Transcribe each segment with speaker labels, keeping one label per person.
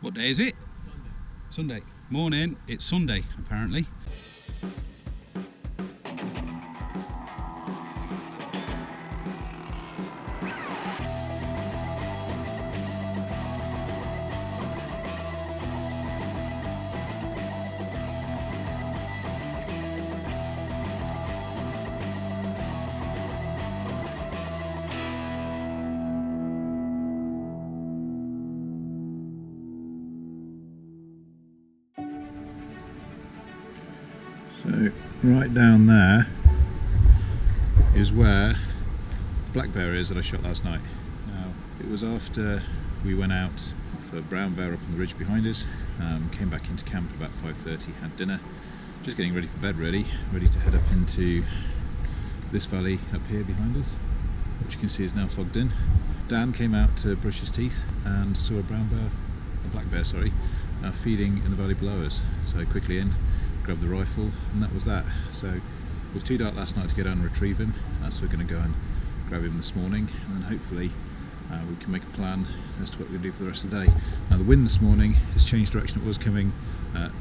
Speaker 1: What day is it? Sunday. Morning. It's Sunday, apparently.
Speaker 2: So right down there is where the black bear is that I shot last night. Now it was after we went out for brown bear up on the ridge behind us, came back into camp at about 5:30, had dinner, just getting ready for bed ready to head up into this valley up here behind us, which you can see is now fogged in. Dan came out to brush his teeth and saw a black bear, feeding in the valley below us. So quickly in, grabbed the rifle, and that was that. So it was too dark last night to go down and retrieve him, so we're going to go and grab him this morning, and then hopefully we can make a plan as to what we're going to do for the rest of the day. Now the wind this morning has changed direction. It was coming up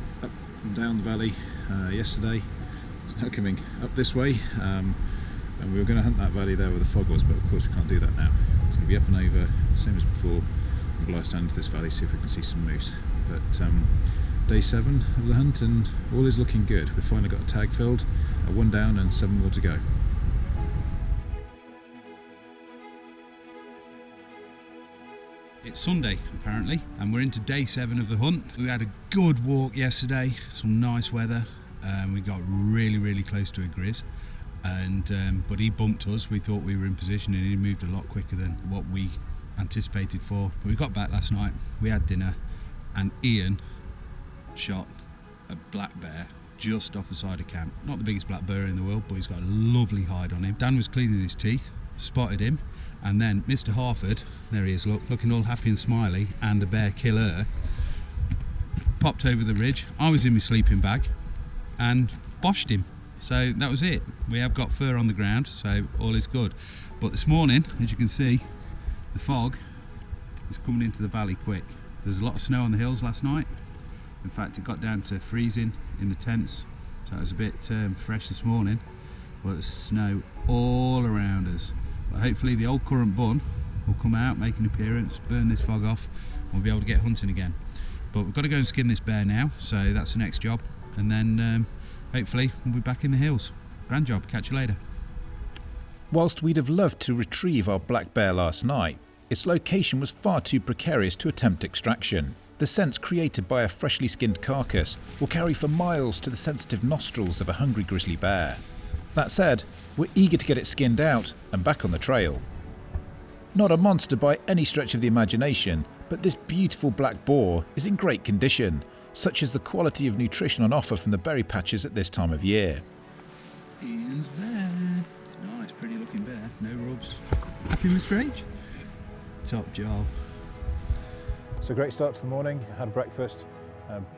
Speaker 2: and down the valley yesterday. It's now coming up this way, and we were going to hunt that valley there where the fog was, but of course we can't do that now. It's going to be up and over, same as before. We'll lie down into this valley, see if we can see some moose. But day 7 of the hunt, and all is looking good. We've finally got a tag filled, 1 down and 7 more to go.
Speaker 1: It's Sunday, apparently, and we're into day 7 of the hunt. We had a good walk yesterday, some nice weather, and we got really close to a grizz. But he bumped us. We thought we were in position, and he moved a lot quicker than what we anticipated for. But we got back last night, we had dinner, and Ian shot a black bear just off the side of camp. Not the biggest black bear in the world, but he's got a lovely hide on him. Dan was cleaning his teeth, spotted him, and then Mr. Harford, there he is, looking all happy and smiley, and a bear killer, popped over the ridge. I was in my sleeping bag and boshed him. So that was it. We have got fur on the ground, so all is good. But this morning, as you can see, the fog is coming into the valley quick. There was a lot of snow on the hills last night. In fact, it got down to freezing in the tents, so it was a bit fresh this morning. But there's snow all around us. But hopefully the old currant bun will come out, make an appearance, burn this fog off, and we'll be able to get hunting again. But we've got to go and skin this bear now, so that's the next job. And then hopefully we'll be back in the hills. Grand job, catch you later.
Speaker 3: Whilst we'd have loved to retrieve our black bear last night, its location was far too precarious to attempt extraction. The scents created by a freshly skinned carcass will carry for miles to the sensitive nostrils of a hungry grizzly bear. That said, we're eager to get it skinned out and back on the trail. Not a monster by any stretch of the imagination, but this beautiful black boar is in great condition, such is the quality of nutrition on offer from the berry patches at this time of year.
Speaker 1: Ian's bear. Nice, pretty looking bear. No rubs. Happy, Mr. H? Top job.
Speaker 2: So great start to the morning, had breakfast,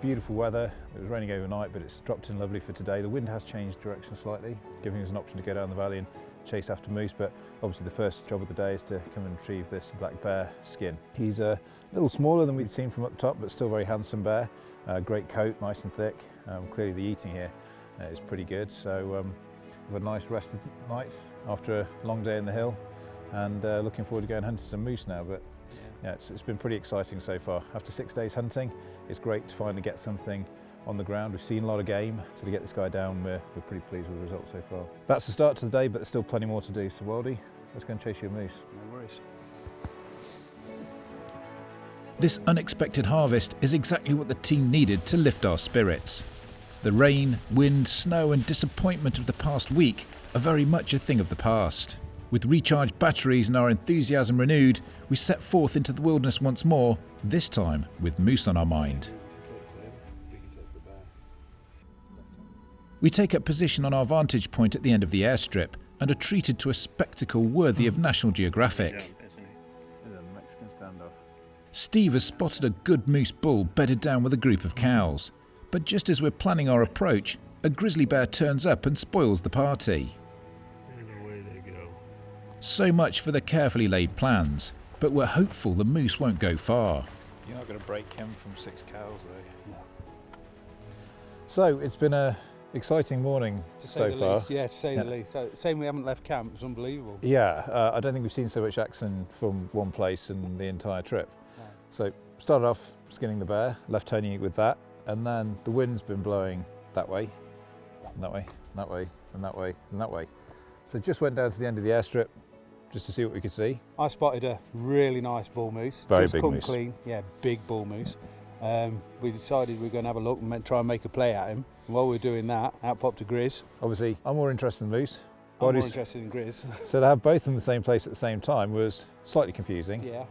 Speaker 2: beautiful weather. It was raining overnight, but it's dropped in lovely for today. The wind has changed direction slightly, giving us an option to go down the valley and chase after moose, but obviously the first job of the day is to come and retrieve this black bear skin. He's a little smaller than we'd seen from up top, but still very handsome bear. Great coat, nice and thick. Clearly the eating here is pretty good, so we've had a nice rested night after a long day in the hill, and looking forward to going hunting some moose now. But yeah, it's been pretty exciting so far. After 6 days hunting, it's great to finally get something on the ground. We've seen a lot of game, so to get this guy down, we're pretty pleased with the results so far. That's the start to the day, but there's still plenty more to do. So Wildy, let's go and chase you a moose.
Speaker 1: No worries.
Speaker 3: This unexpected harvest is exactly what the team needed to lift our spirits. The rain, wind, snow and disappointment of the past week are very much a thing of the past. With recharged batteries and our enthusiasm renewed, we set forth into the wilderness once more, this time with moose on our mind. We take up position on our vantage point at the end of the airstrip and are treated to a spectacle worthy of National Geographic. Steve has spotted a good moose bull bedded down with a group of cows, but just as we're planning our approach, a grizzly bear turns up and spoils the party. So much for the carefully laid plans, but we're hopeful the moose won't go far.
Speaker 2: You're not going to break him from 6 cows though.
Speaker 3: No.
Speaker 2: So it's been a exciting morning so far.
Speaker 3: Least. Yeah, to say the least. So saying we haven't left camp is unbelievable.
Speaker 2: Yeah, I don't think we've seen so much action from one place in the entire trip.
Speaker 3: No.
Speaker 2: So started off skinning the bear, left Tony with that, and then the wind's been blowing that way, and that way, and that way, and that way, and that way. So just went down to the end of the airstrip just to see what we could see.
Speaker 3: I spotted a really nice bull moose.
Speaker 2: Very
Speaker 3: just
Speaker 2: big
Speaker 3: come
Speaker 2: moose.
Speaker 3: clean. Yeah, big bull moose. We decided we were going to have a look and try and make a play at him. While we were doing that, out popped a Grizz.
Speaker 2: Obviously, I'm more interested in moose.
Speaker 3: I'm more interested in Grizz.
Speaker 2: So to have both in the same place at the same time was slightly confusing.
Speaker 3: Yeah.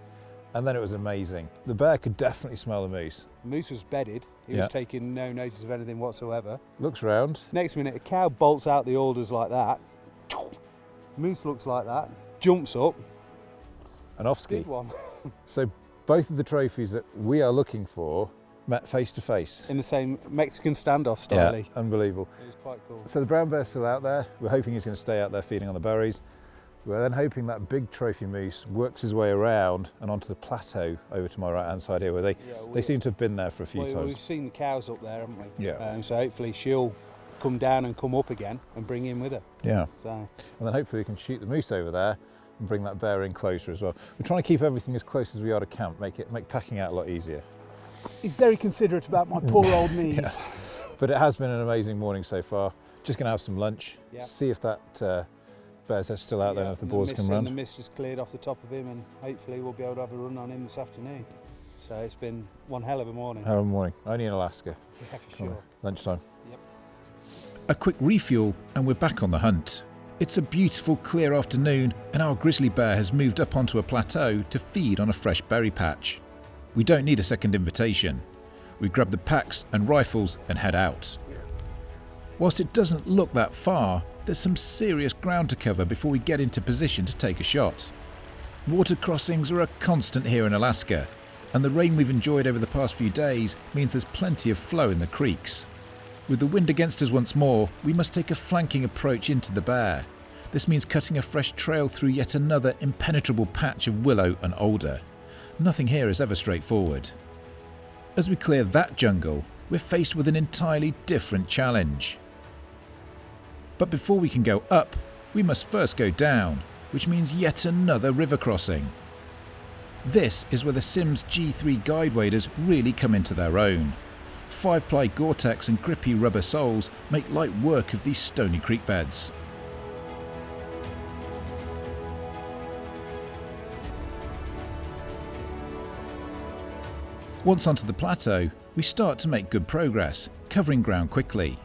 Speaker 2: And then it was amazing. The bear could definitely smell the moose.
Speaker 3: The moose was bedded. He was taking no notice of anything whatsoever.
Speaker 2: Looks round.
Speaker 3: Next minute, a cow bolts out the alders like that. Moose looks like that. Jumps up.
Speaker 2: And off ski.
Speaker 3: Good one.
Speaker 2: So both of the trophies that we are looking for met face to face.
Speaker 3: In the same Mexican standoff style.
Speaker 2: Yeah, unbelievable.
Speaker 3: It was quite cool.
Speaker 2: So the brown bear's still out there. We're hoping he's going to stay out there feeding on the berries. We're then hoping that big trophy moose works his way around and onto the plateau over to my right hand side here, where they seem to have been there for a few times.
Speaker 3: We've seen the cows up there, haven't we?
Speaker 2: Yeah.
Speaker 3: So hopefully she'll come down and come up again and bring him with her.
Speaker 2: Yeah.
Speaker 3: So.
Speaker 2: And then hopefully we can shoot the moose over there and bring that bear in closer as well. We're trying to keep everything as close as we are to camp, make packing out a lot easier.
Speaker 3: He's very considerate about my poor old knees.
Speaker 2: Yeah. But it has been an amazing morning so far. Just going to have some lunch, see if that bear's still out there and if the boars can run.
Speaker 3: The mist has cleared off the top of him, and hopefully we'll be able to have a run on him this afternoon. So it's been one hell of a morning.
Speaker 2: Hell of a morning. Only in Alaska.
Speaker 3: Yeah, for sure.
Speaker 2: Lunchtime.
Speaker 3: Yep.
Speaker 4: A quick refuel and we're back on the hunt. It's a beautiful clear afternoon and our grizzly bear has moved up onto a plateau to feed on a fresh berry patch. We don't need a second invitation. We grab the packs and rifles and head out. Whilst it doesn't look that far, there's some serious ground to cover before we get into position to take a shot. Water crossings are a constant here in Alaska, and the rain we've enjoyed over the past few days means there's plenty of flow in the creeks. With the wind against us once more, we must take a flanking approach into the bear. This means cutting a fresh trail through yet another impenetrable patch of willow and alder. Nothing here is ever straightforward. As we clear that jungle, we're faced with an entirely different challenge. But before we can go up, we must first go down, which means yet another river crossing. This is where the Sims G3 guide waders really come into their own. 5-ply Gore-Tex and grippy rubber soles make light work of these stony creek beds. Once onto the plateau, we start to make good progress, covering ground quickly.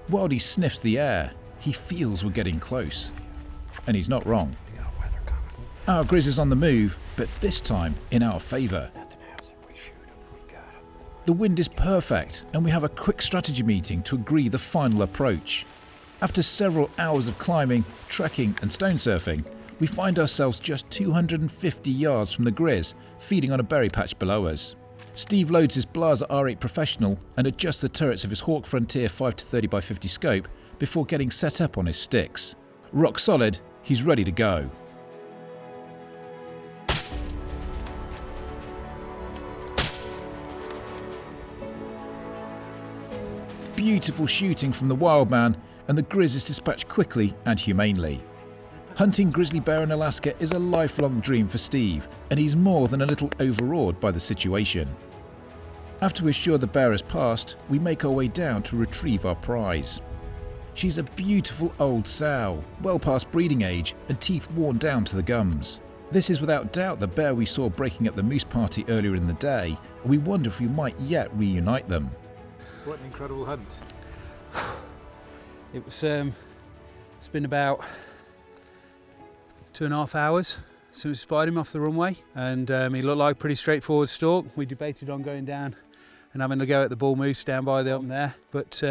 Speaker 4: Wildy sniffs the air. He feels we're getting close. And he's not wrong. Our Grizz is on the move, but this time in our favour. The wind is perfect, and we have a quick strategy meeting to agree the final approach. After several hours of climbing, trekking and stone surfing, we find ourselves just 250 yards from the Grizz, feeding on a berry patch below us. Steve loads his Blaser R8 Professional and adjusts the turrets of his Hawke Frontier 5-30x50 scope before getting set up on his sticks. Rock solid, he's ready to go. Beautiful shooting from the wild man, and the Grizz is dispatched quickly and humanely. Hunting grizzly bear in Alaska is a lifelong dream for Steve, and he's more than a little overawed by the situation. After we're sure the bear has passed, we make our way down to retrieve our prize. She's a beautiful old sow, well past breeding age and teeth worn down to the gums. This is without doubt the bear we saw breaking up the moose party earlier in the day, and we wonder if we might yet reunite them.
Speaker 2: What an incredible hunt.
Speaker 3: It was, it's been about 2.5 hours since we spied him off the runway, and he looked like a pretty straightforward stalk. We debated on going down and having a go at the bull moose down by the up there, but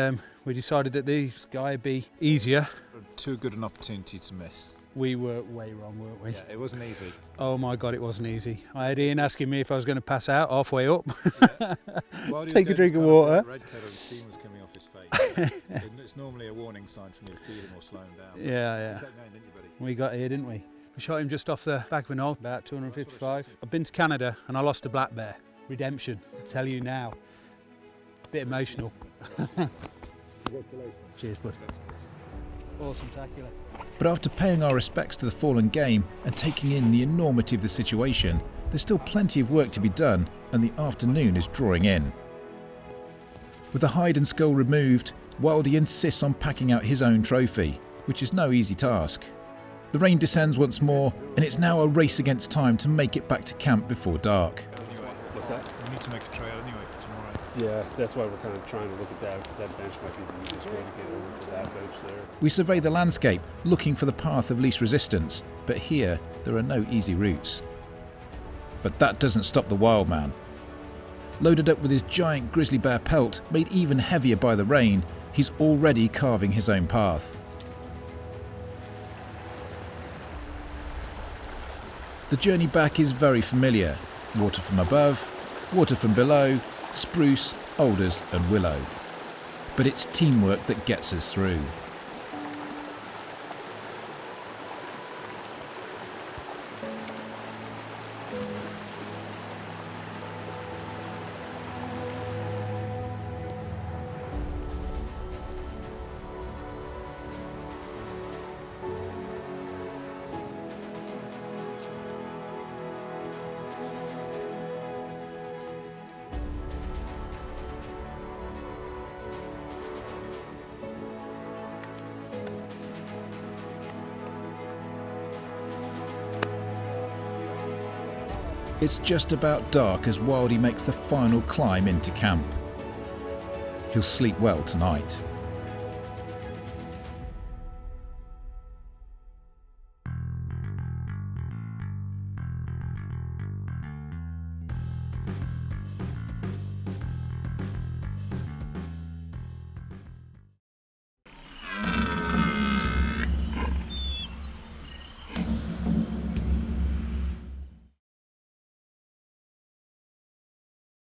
Speaker 3: we decided that this guy would be easier.
Speaker 2: Too good an opportunity to miss.
Speaker 3: We were way wrong, weren't we?
Speaker 2: Yeah, it wasn't easy.
Speaker 3: Oh my God, it wasn't easy. I had Ian asking me if I was going to pass out halfway up.
Speaker 2: Yeah.
Speaker 3: Take a drink of water.
Speaker 2: Red kettle, the steam was coming off his face. It's normally a warning sign for me to feed him or slow him down.
Speaker 3: Yeah.
Speaker 2: You kept going, didn't you, buddy?
Speaker 3: We got here, didn't we?
Speaker 5: I shot him just off the back of a knoll, about 255. I've been to Canada and I lost a black bear. Redemption, I tell you now. Bit emotional. Cheers, bud. Awesome, tacular.
Speaker 3: But after paying our respects to the fallen game and taking in the enormity of the situation, there's still plenty of work to be done and the afternoon is drawing in. With the hide and skull removed, Wildy insists on packing out his own trophy, which is no easy task. The rain descends once more, and it's now a race against time to make it back to camp before dark.
Speaker 6: What's that?
Speaker 2: We need to make a trail anyway for tomorrow.
Speaker 6: Yeah, that's why we're kind of trying to look at that, because that bench might be the easiest way to get over to that bench there.
Speaker 3: We survey the landscape, looking for the path of least resistance, but here there are no easy routes. But that doesn't stop the wild man. Loaded up with his giant grizzly bear pelt, made even heavier by the rain, he's already carving his own path. The journey back is very familiar. Water from above, water from below, spruce, alders and willow. But it's teamwork that gets us through. It's just about dark as Wildy makes the final climb into camp. He'll sleep well tonight.